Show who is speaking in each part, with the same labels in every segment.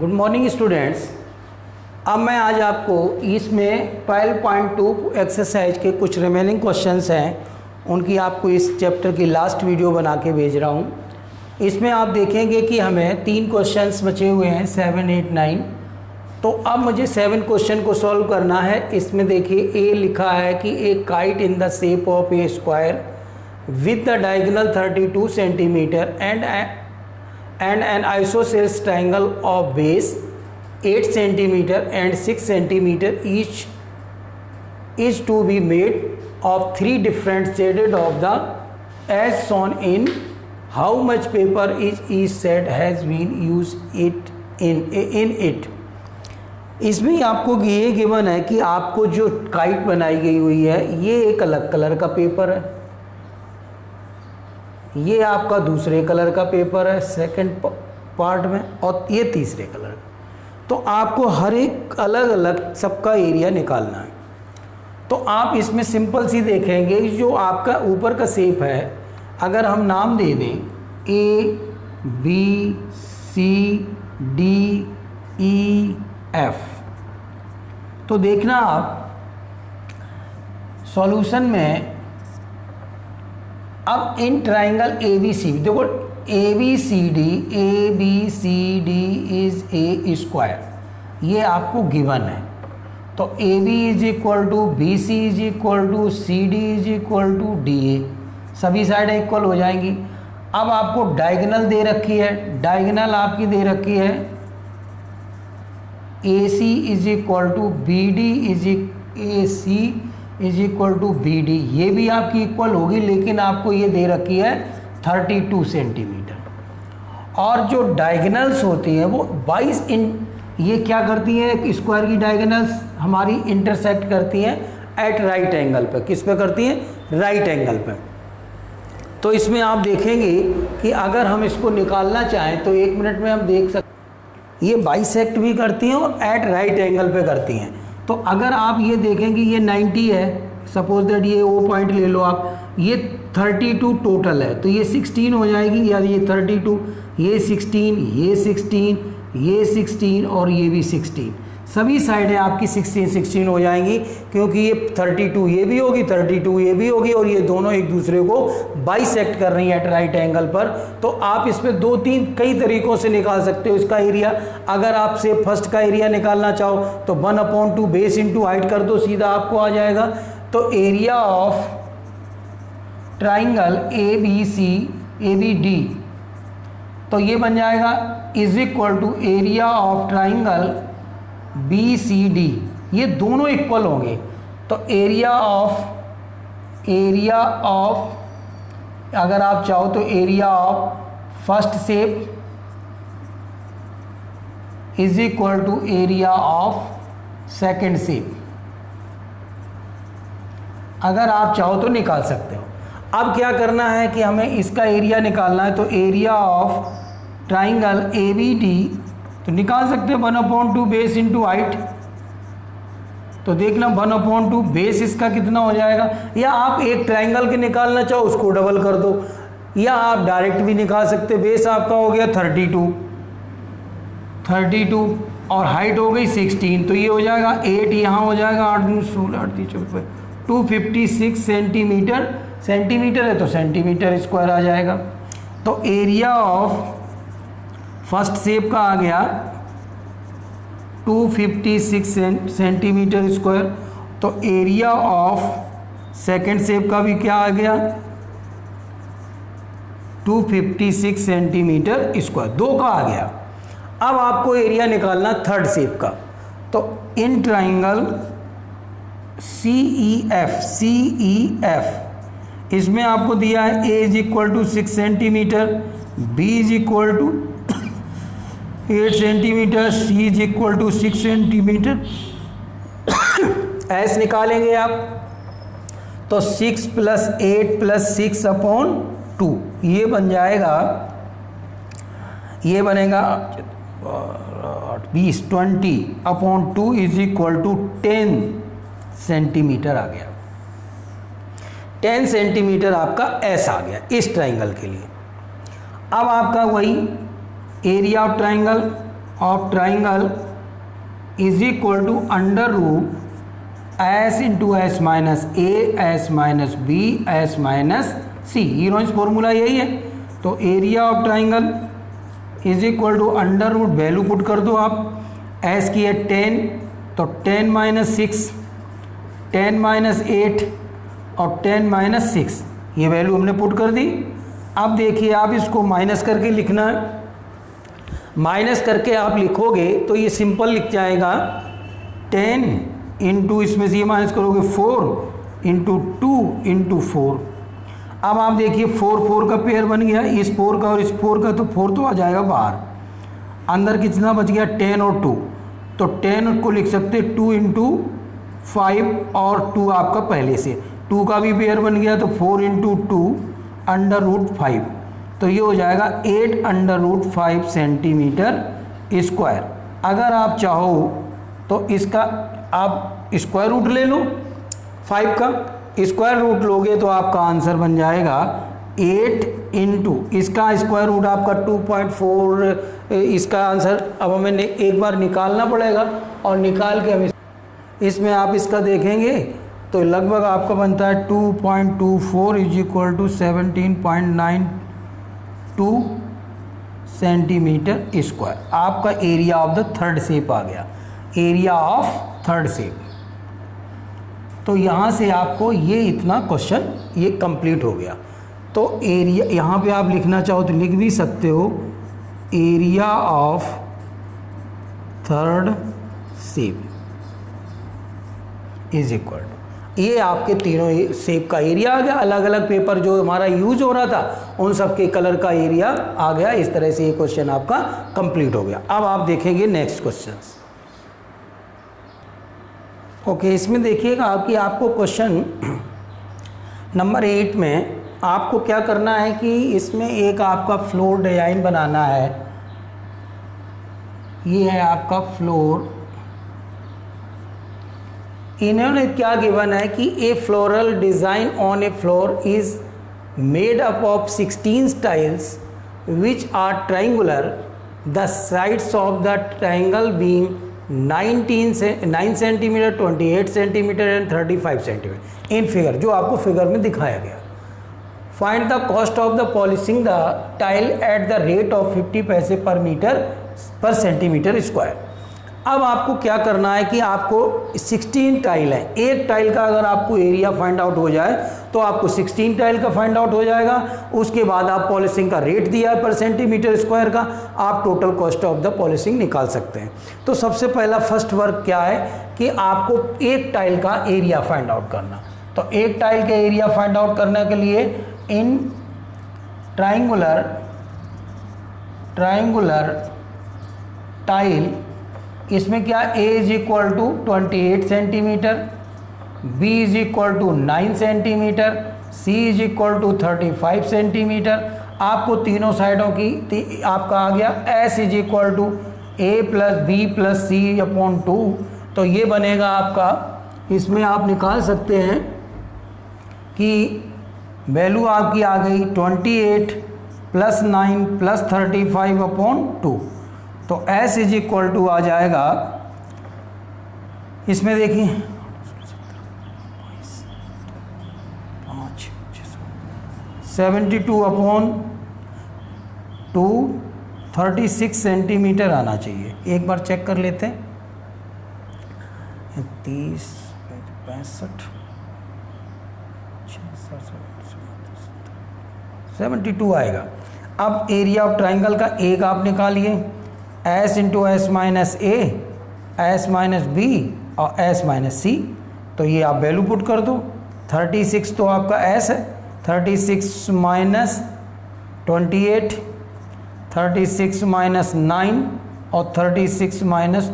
Speaker 1: Good morning students. अब मैं आज आपको इसमें 12.2 एक्सरसाइज के कुछ रिमेनिंग क्वेश्चंस हैं, उनकी आपको इस चैप्टर की लास्ट वीडियो बना के भेज रहा हूँ। इसमें आप देखेंगे कि हमें 3 क्वेश्चंस बचे हुए हैं 7, 8, 9। तो अब मुझे 7 क्वेश्चन को सॉल्व करना है। इसमें देखिए ए लिखा है कि ए kite in the shape of A square with the diagonal 32 centimetre and an isosceles triangle of base 8 centimeter and 6 centimeter each is to be made of 3 different shaded of the as shown in how much paper each set has been used in it। इसमें आपको ये given है कि आपको जो kite बनाई गई हुई है ये एक अलग कलर का पेपर है, ये आपका दूसरे कलर का पेपर है सेकंड पार्ट में, और ये तीसरे कलर का। तो आपको हर एक अलग अलग सबका एरिया निकालना है। तो आप इसमें सिंपल सी देखेंगे जो आपका ऊपर का शेप है, अगर हम नाम दे दें A B C D E F, तो देखना आप सॉल्यूशन में अब in triangle A B C, देखो A B C D is a square, ये आपको गिवन है। तो A B is equal to B C is equal to C D is equal to D A, सभी साइडें equal हो जाएंगी। अब आपको डायगोनल दे रखी है, डायगोनल आपकी दे रखी है A C is equal to B D A C is equal to B D, ये भी आपकी इक्वल होगी, लेकिन आपको ये दे रखी है 32 सेंटीमीटर। और जो डायगोनल्स होती हैं वो 22 ये क्या करती हैं, स्क्वायर की डायगोनल्स हमारी इंटरसेक्ट करती हैं एट राइट एंगल पे। किस पे करती हैं? राइट एंगल पे। तो इसमें आप देखेंगे कि अगर हम इसको निकालना चाहें तो 1 मिनट में हम देख सकते, ये बाइसेक्ट भी करती हैं और एट राइट एंगल पे करती हैं। तो अगर आप ये देखेंगे ये 90 है, सपोज दैट ये ओ पॉइंट ले लो आप, ये 32 टोटल है, तो ये 16 हो जाएगी, या ये 32, ये 16, ये 16, ये 16 और ये भी 16, सभी साइडें आपकी 16 हो जाएंगी, क्योंकि ये 32 ये भी होगी, 32 ये भी होगी, और ये दोनों एक दूसरे को बाइसेक्ट कर रही है एट राइट एंगल पर। तो आप इसमें 2-3 कई तरीक़ों से निकाल सकते हो इसका एरिया। अगर आप से फर्स्ट का एरिया निकालना चाहो तो 1/2 बेस इंटू हाइट कर दो, सीधा आपको आ जाएगा। तो area of triangle A B D, तो ये बन जाएगा is equal to area of triangle B C D, ये दोनों इक्वल होंगे। तो एरिया ऑफ अगर आप चाहो तो area of first shape is equal to area of second shape, अगर आप चाहो तो निकाल सकते हो। अब क्या करना है कि हमें इसका एरिया निकालना है, तो area of triangle A B D तो निकाल सकते हैं 1/2 बेस इंटू हाइट। तो देखना 1/2 बेस इसका कितना हो जाएगा, या आप एक ट्राइंगल के निकालना चाहो उसको डबल कर दो, या आप डायरेक्ट भी निकाल सकते। बेस आपका हो गया 32 और हाइट हो गई 16, तो ये हो जाएगा 8, यहाँ हो जाएगा 8 दूनी 16, 8 3 54, 256 सेंटीमीटर है तो सेंटीमीटर स्क्वायर आ जाएगा। तो एरिया ऑफ फर्स्ट शेप का आ गया 256 सेंटीमीटर स्क्वायर, तो एरिया ऑफ सेकंड शेप का भी क्या आ गया 256 सेंटीमीटर स्क्वायर, 2 का आ गया। अब आपको एरिया निकालना थर्ड शेप का। तो in triangle C E F, इसमें आपको दिया है A is equal to 6 centimetre, B is equal to 8 centimetre, C is equal to 6 centimetre. ऐसे निकालेंगे आप तो 6 + 8 + 6/2, ये बन जाएगा, ये बनेगा 20/2 इज इक्वल टू 10 सेंटीमीटर आ गया। 10 सेंटीमीटर आपका एस आ गया इस ट्राइंगल के लिए। अब आपका वही area of triangle of triangle is equal to under root S into S minus A S minus B S minus C. Heron's formula यही है। तो area of triangle is equal to under root, value put कर दो आप, S की है 10, तो 10 minus 6, 10 minus 8 और 10 माइनस 6, ये वैल्यू हमने पुट कर दी। अब देखिए आप इसको माइनस करके लिखना है, माइनस करके आप लिखोगे तो ये सिंपल लिख जाएगा 10 इंटू, इसमें से ये माइनस करोगे 4 इंटू 2 इंटू 4। अब आप देखिए 4 4 का पेयर बन गया, इस 4 का और इस 4 का, तो 4 तो आ जाएगा बाहर, अंदर कितना बच गया 10 और 2, तो 10 को लिख सकते 2 इंटू 5 और 2 आपका पहले से, 2 का भी पेयर बन गया तो 4 इंटू 2 अंडर रूट 5, तो ये हो जाएगा 8 अंडर रूट 5 सेंटीमीटर स्क्वायर। अगर आप चाहो तो इसका आप स्क्वायर रूट ले लो, 5 का स्क्वायर रूट लोगे तो आपका आंसर बन जाएगा 8 इंटू, इसका स्क्वायर रूट आपका 2.4, इसका आंसर अब हमें एक बार निकालना पड़ेगा, और निकाल के हम इसमें आप इसका देखेंगे तो लगभग आपका बनता है 2.24 is equal to 17.92 centimetre square. आपका area of the third shape आ गया, एरिया ऑफ थर्ड शेप। तो यहाँ से आपको ये इतना क्वेश्चन ये कंप्लीट हो गया। तो एरिया यहाँ पे आप लिखना चाहो तो लिख भी सकते हो, area of third shape is equal to, ये आपके तीनों शेप का एरिया आ गया। अलग अलग पेपर जो हमारा यूज हो रहा था उन सब के कलर का एरिया आ गया। इस तरह से ये क्वेश्चन आपका कंप्लीट हो गया। अब आप देखेंगे नेक्स्ट क्वेश्चन। ओके, इसमें देखिएगा आपको क्वेश्चन नंबर 8 में आपको क्या करना है कि इसमें एक आपका फ्लोर डिजाइन बनाना है। ये है आपका फ्लोर। इन्होंने क्या गिवन है कि a floral design on a floor is made up of 16 tiles which are triangular, the sides of the triangle being 9 centimetre, 28 centimetre and 35 centimetre in figure, जो आपको फिगर में दिखाया गया। Find the cost of the polishing the tile at the rate of 50 पैसे पर metre पर centimetre square. अब आपको क्या करना है कि आपको 16 टाइल है, एक टाइल का अगर आपको एरिया फाइंड आउट हो जाए तो आपको 16 टाइल का फाइंड आउट हो जाएगा। उसके बाद आप पॉलिशिंग का रेट दिया है पर सेंटीमीटर स्क्वायर का, आप total cost of the polishing निकाल सकते हैं। तो सबसे पहला फर्स्ट वर्क क्या है कि आपको एक टाइल का एरिया फाइंड आउट करना। तो एक टाइल के एरिया फाइंड आउट करने के लिए इन ट्राइंगुलर टाइल, इसमें क्या a is equal to 28 centimetre, b is equal to 9 centimetre, c is equal to 35 centimetre. आपको तीनों साइडों की आपका आ गया s is equal to a plus B plus C upon 2। तो ये बनेगा आपका, इसमें आप निकाल सकते हैं कि वैल्यू आपकी आ गई 28 प्लस 9 प्लस 35 अपॉन 2। तो s इज इक्वल टू आ जाएगा, इसमें देखिए 72 अपॉन 2, 36 सेंटीमीटर आना चाहिए। एक बार चेक कर लेते हैं, 30 65 72 आएगा। अब एरिया ऑफ ट्राइंगल का एक आप निकालिए, S into S minus A, S minus B और एस माइनस सी। तो ये आप वैल्यू पुट कर दो। 36 तो आपका एस है, 36 माइनस 28, 36 माइनस 9 और 36 माइनस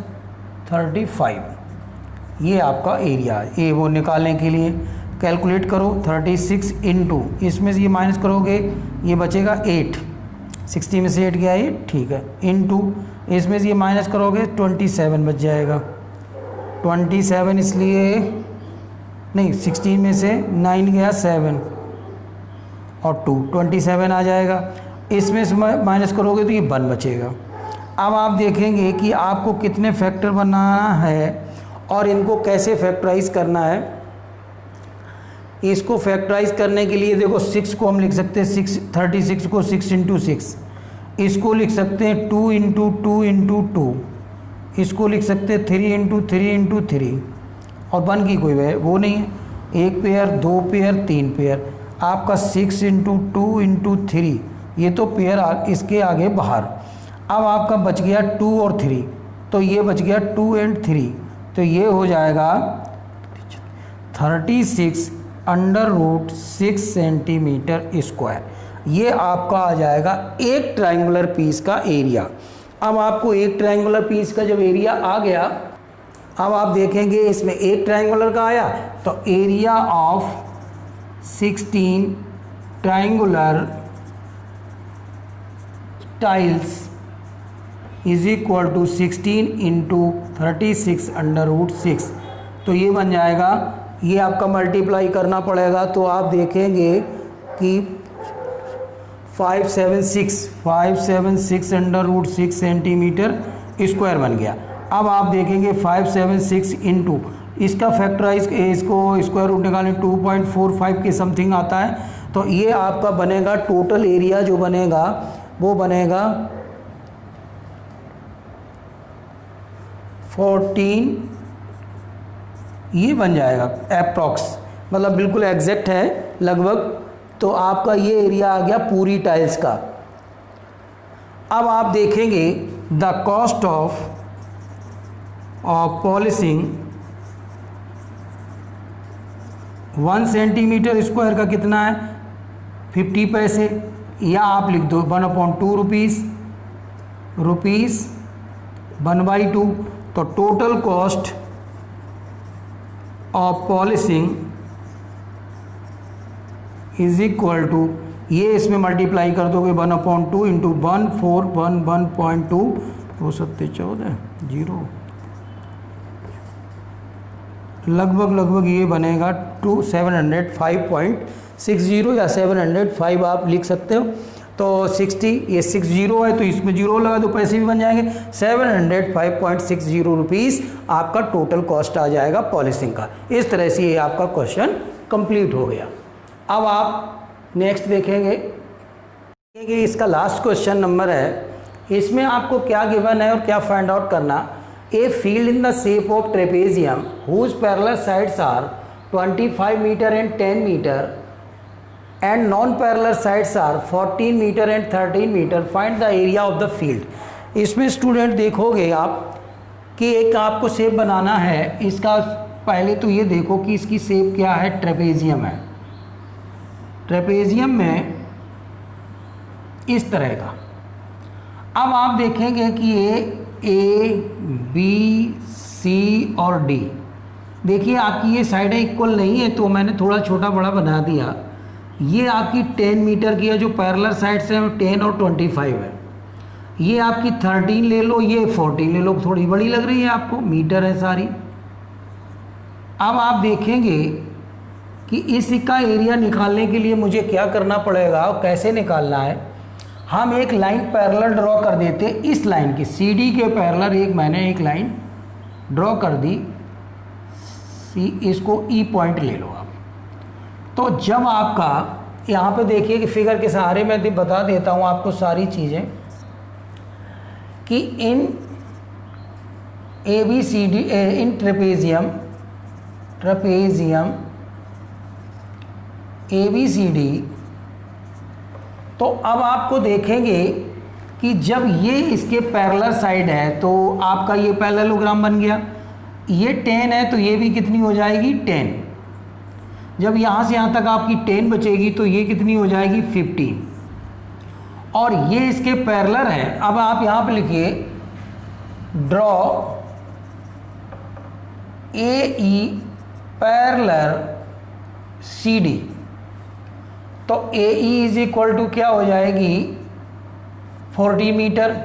Speaker 1: 35, ये आपका एरिया है। ये वो निकालने के लिए कैलकुलेट करो, 36 इंटू, इसमें से ये माइनस करोगे ये बचेगा 8, 60 में से 8 गया ये, ठीक है, इंटू इसमें से ये माइनस करोगे 27 बच जाएगा। 27 इसलिए नहीं, 16 में से 9 गया 7 और 2, 27 आ जाएगा। इसमें से माइनस करोगे तो ये 1 बचेगा। अब आप देखेंगे कि आपको कितने फैक्टर बनाना है और इनको कैसे फैक्टराइज करना है। इसको फैक्टराइज करने के लिए देखो 6 को हम लिख सकते हैं 36 को 6 इंटू 6, इसको लिख सकते हैं 2 इंटू 2 इंटू 2, इसको लिख सकते हैं 3 इंटू 3 इंटू 3, और 1 की कोई वो नहीं है, 1 पेयर 2 पेयर 3 पेयर, आपका 6 इंटू 2 इंटू 3, ये तो पेयर इसके आगे बाहर। अब आपका बच गया 2 और 3, तो ये बच गया 2 एंड 3, तो ये हो जाएगा 36 अंडर रूट 6 सेंटीमीटर स्क्वायर। ये आपका आ जाएगा एक ट्रायंगुलर पीस का एरिया। अब आपको एक ट्रायंगुलर पीस का जब एरिया आ गया, अब आप देखेंगे इसमें एक ट्रायंगुलर का आया, तो area of 16 triangular tiles is equal to 16 into 36 under root 6, तो ये बन जाएगा, ये आपका मल्टीप्लाई करना पड़ेगा, तो आप देखेंगे कि 576 अंडर रूट 6 सेंटीमीटर स्क्वायर बन गया। अब आप देखेंगे 576 इंटू इसका फैक्टराइज, इसको स्क्वायर रूट निकालें 2.45 के समथिंग आता है, तो ये आपका बनेगा टोटल एरिया जो बनेगा वो बनेगा 14, ये बन जाएगा एप्रॉक्स, मतलब बिल्कुल एग्जैक्ट है लगभग। तो आपका ये एरिया आ गया पूरी टाइल्स का। अब आप देखेंगे the cost of polishing 1 centimetre square का कितना है 50 पैसे, या आप लिख दो 1/2 रुपीस 1/2, तो total cost of polishing is equal to, ये इसमें मल्टीप्लाई कर दोगे 1/2 इंटू 1411.2, 2 0, लगभग ये बनेगा 705.60 या 705 आप लिख सकते हो। तो 60, ये 60 है तो इसमें 0 लगा दो, पैसे भी बन जाएंगे। 705.60 रुपीज़ आपका टोटल कॉस्ट आ जाएगा पॉलिशिंग का। इस तरह से ये आपका क्वेश्चन कंप्लीट हो गया। अब आप नेक्स्ट देखेंगे कि इसका लास्ट क्वेश्चन नंबर है, इसमें आपको क्या गिवन है और क्या फाइंड आउट करना। A field in the shape of trapezium whose parallel sides are 25 metre and 10 metre and non-parallel sides are 14 metre and 13 metre, find the area of the field. इसमें student देखोगे आप कि एक आपको शेप बनाना है, इसका पहले तो ये देखो कि इसकी शेप क्या है, ट्रेपेजियम है। ट्रेपेजियम में इस तरह का। अब आप देखेंगे कि ये ए बी सी और डी, देखिए आपकी ये साइडें इक्वल नहीं है तो मैंने थोड़ा छोटा बड़ा बना दिया। ये आपकी 10 मीटर की है, जो पैरेलल साइड्स है 10 और 25 है। ये आपकी 13 ले लो, ये 14 ले लो, थोड़ी बड़ी लग रही है आपको, मीटर है सारी। अब आप देखेंगे कि इसका एरिया निकालने के लिए मुझे क्या करना पड़ेगा और कैसे निकालना है। हम एक लाइन पैरेलल ड्रॉ कर देते, इस लाइन की CD के पैरेलल मैंने एक लाइन ड्रॉ कर दी, इसको E पॉइंट ले लो आप। तो जब आपका यहाँ पे देखिए कि फिगर के सहारे मैं बता देता हूँ आपको सारी चीज़ें कि इन ABCD इन ट्रेपेजियम ABCD, तो अब आपको देखेंगे कि जब ये इसके पैरेलल साइड है तो आपका ये पैरेललोग्राम बन गया। ये 10 है तो ये भी कितनी हो जाएगी 10। जब यहाँ से यहाँ तक आपकी 10 बचेगी तो ये कितनी हो जाएगी 15, और ये इसके पैरेलल है। अब आप यहाँ पे लिखिए ड्रॉ AE पैरेलल CD, तो AE इज इक्वल टू क्या हो जाएगी 40 मीटर,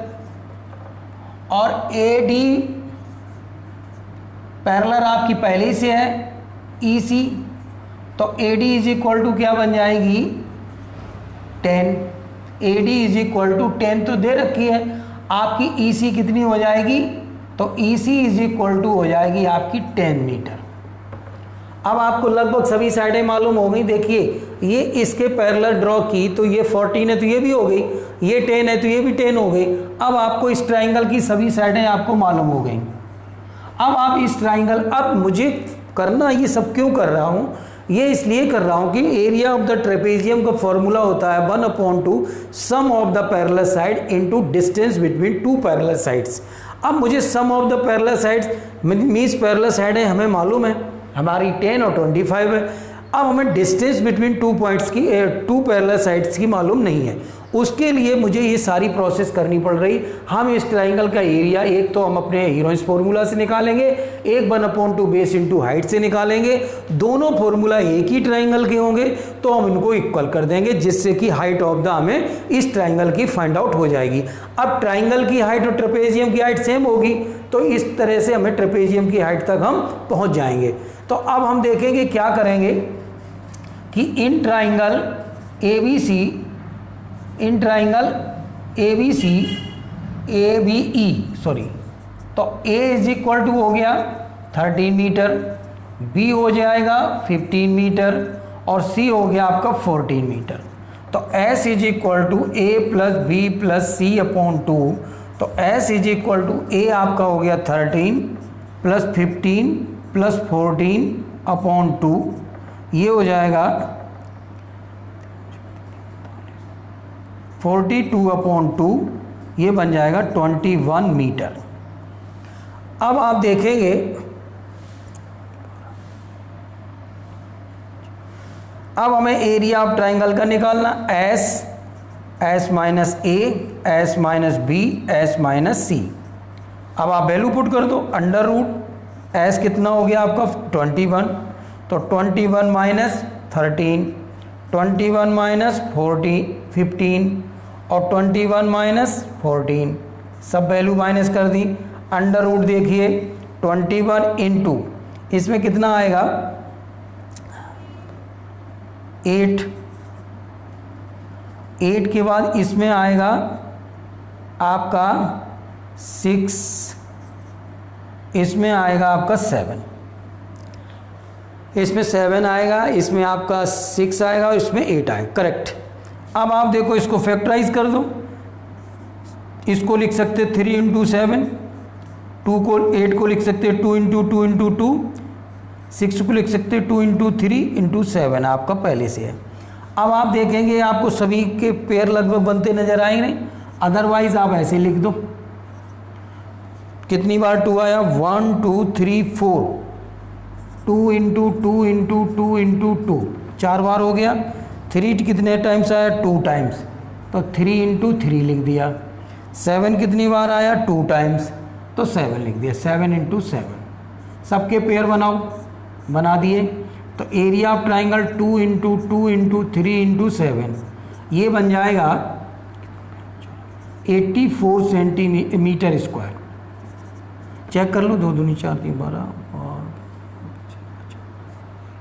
Speaker 1: और AD पैरेलल आपकी पहले ही से है EC, तो AD इज इक्वल टू क्या बन जाएगी 10। AD इज इक्वल टू 10 तो दे रखी है। आपकी EC कितनी हो जाएगी, तो EC इज इक्वल टू हो जाएगी आपकी 10 मीटर। अब आपको लगभग सभी साइडें मालूम हो गई। देखिए ये इसके पैरेलल ड्रॉ की तो ये 14 है तो ये भी हो गई, ये 10 है तो ये भी 10 हो गई। अब आपको इस ट्राइंगल की सभी साइडें आपको मालूम हो गई। अब आप इस ट्राइंगल, अब मुझे करना ये सब क्यों कर रहा हूँ, ये इसलिए कर रहा हूँ कि एरिया ऑफ द ट्रेपेजियम का फॉर्मूला होता है 1/2 sum of the parallel side into distance between two parallel sides. अब मुझे sum of the parallel sides means parallel साइडें हमें मालूम है, हमारी 10 और 25 है। अब हमें डिस्टेंस बिटवीन टू पॉइंट्स की टू पैरेलल साइड्स की मालूम नहीं है, उसके लिए मुझे ये सारी प्रोसेस करनी पड़ रही। हम इस ट्राइंगल का एरिया एक तो हम अपने हीरोइंस फार्मूला से निकालेंगे, एक 1/2 बेस इंटू हाइट से निकालेंगे। दोनों फार्मूला एक ही ट्राइंगल के होंगे तो हम इनको इक्वल कर देंगे, जिससे कि हाइट ऑफ द हमें इस ट्राइंगल की फाइंड आउट हो जाएगी। अब ट्राइंगल की हाइट और ट्रेपेजियम की हाइट सेम होगी तो इस तरह से हमें ट्रेपेजियम की हाइट तक हम पहुँच जाएंगे। तो अब हम देखेंगे क्या करेंगे कि in triangle ABC ABE sorry, तो A इज इक्वल टू हो गया 13 मीटर, B हो जाएगा 15 मीटर और C हो गया आपका 14 मीटर। तो S is equal to A plus B plus C upon 2, तो S is equal to A आपका हो गया 13 प्लस 15 प्लस 14 अपॉन 2, ये हो जाएगा 42/2, ये बन जाएगा 21 मीटर। अब आप देखेंगे अब हमें एरिया ऑफ ट्राइंगल का निकालना, S minus A, S minus B, S minus C। अब आप वैल्यू पुट कर दो, अंडर रूट S कितना हो गया आपका 21, तो 21 माइनस 13, 21 माइनस 15 और 21 माइनस 14, सब वैल्यू माइनस कर दी। अंडर रूट देखिए 21 इंटू इसमें कितना आएगा 8 के बाद इसमें आएगा आपका 6, इसमें आएगा आपका 7, इसमें 7 आएगा, इसमें आपका 6 आएगा और इसमें 8 आएगा, करेक्ट। अब आप देखो इसको फैक्टराइज कर दो, इसको लिख सकते 3 इंटू 7, 2 को 8 को लिख सकते 2 इंटू 2 इंटू 2, 6 को लिख सकते 2 इंटू 3 इंटू 7, आपका पहले से है। अब आप देखेंगे आपको सभी के पेयर लगभग बनते नजर आएंगे, अदरवाइज आप ऐसे लिख दो। कितनी बार 2 आया, 1 2 3 4, 2 इंटू 2 इंटू 2 इंटू 2, 4 बार हो गया। 3 कितने टाइम्स आया, 2 टाइम्स, तो 3 इंटू 3 लिख दिया। 7 कितनी बार आया, 2 टाइम्स, तो 7 लिख दिया, 7 इंटू 7। सबके पेयर बनाओ, बना दिए। तो area of triangle 2 into 2 into 3 into 7, ये बन जाएगा 84 सेंटीमीटर स्क्वायर। चेक कर लो, 2 दूनी 4 3 12 और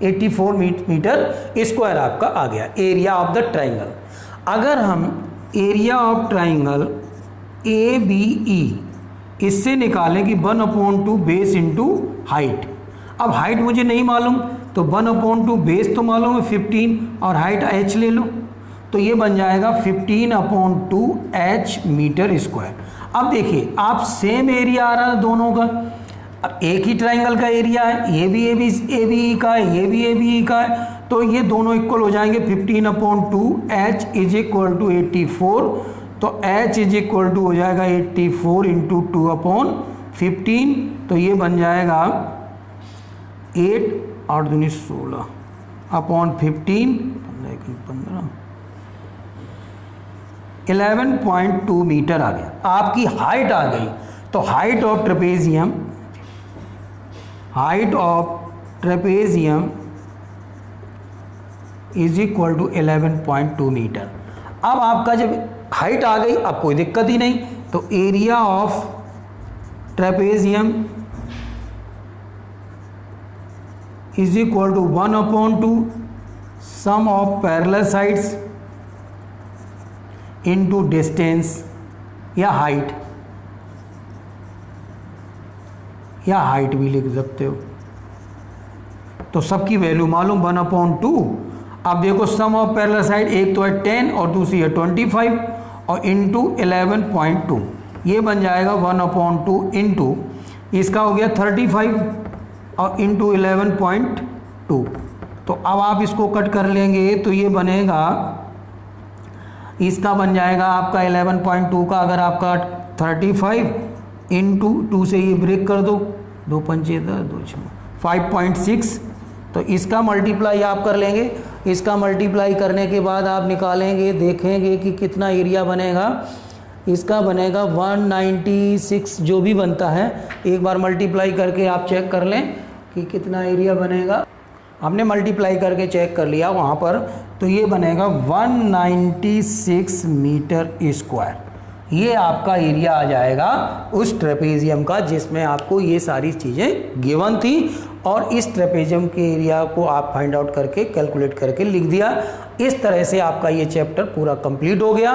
Speaker 1: 84 मीटर स्क्वायर आपका आ गया एरिया ऑफ द ट्राइंगल। अगर हम एरिया ऑफ ट्राइंगल ABE इससे निकालें कि 1/2 बेस इंटू हाइट। अब हाइट मुझे नहीं मालूम तो 1/2 बेस तो मालूम है 15 और हाइट h ले लो, तो ये बन जाएगा 15/2 h मीटर स्क्वायर। अब देखिए आप सेम एरिया आ रहा है दोनों का, अब एक ही ट्राइंगल का एरिया है, ये भी ABE का है, ये भी ABE का है, तो ये दोनों इक्वल हो जाएंगे। 15/2 h इज इक्वल टू 84, तो h इज इक्वल टू हो जाएगा 84 इंटू 2/15, तो ये बन जाएगा 8 8 दूनी 16 अपॉन 15, 11.2 मीटर आ गया। आपकी हाइट आ गई, तो height of trapezium is equal to 11.2 metre. अब आपका जब हाइट आ गई अब कोई दिक्कत ही नहीं, तो area of trapezium is equal to 1/2 sum of parallel sides into distance या हाइट, या हाइट भी लिख सकते हो। तो सबकी वैल्यू मालूम 1/2। अब देखो सम ऑफ पैरेलल साइड, एक तो है 10 और दूसरी है 25 और इंटू 11.2, ये बन जाएगा 1/2 इंटू इसका हो गया 35 और इंटू 11.2। तो अब आप इसको कट कर लेंगे तो ये बनेगा, इसका बन जाएगा आपका 11.2 का, अगर आपका 35 इंटू 2 से ये ब्रेक कर दो, 2 पंचे 2 5.6। तो इसका मल्टीप्लाई आप कर लेंगे, इसका मल्टीप्लाई करने के बाद आप निकालेंगे, देखेंगे कि कितना एरिया बनेगा। इसका बनेगा 196 जो भी बनता है, एक बार मल्टीप्लाई करके आप चेक कर लें कि कितना एरिया बनेगा। हमने मल्टीप्लाई करके चेक कर लिया वहाँ पर, तो ये बनेगा 196 मीटर स्क्वायर। ये आपका एरिया आ जाएगा उस ट्रेपेजियम का जिसमें आपको ये सारी चीज़ें गिवन थी, और इस ट्रेपेजियम के एरिया को आप फाइंड आउट करके कैलकुलेट करके लिख दिया। इस तरह से आपका ये चैप्टर पूरा कंप्लीट हो गया।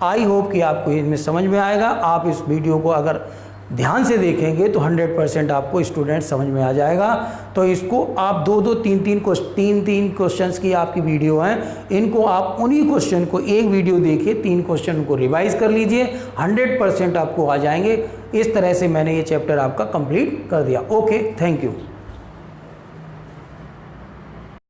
Speaker 1: आई होप कि आपको इसमें समझ में आएगा। आप इस वीडियो को अगर ध्यान से देखेंगे तो 100% आपको स्टूडेंट समझ में आ जाएगा। तो इसको आप 2-2, 3-3 क्वेश्चंस की आपकी वीडियो हैं, इनको आप उन्हीं क्वेश्चन को एक वीडियो देखिए, 3 क्वेश्चन को रिवाइज कर लीजिए, 100% आपको आ जाएंगे। इस तरह से मैंने ये चैप्टर आपका कंप्लीट कर दिया। Okay, thank you.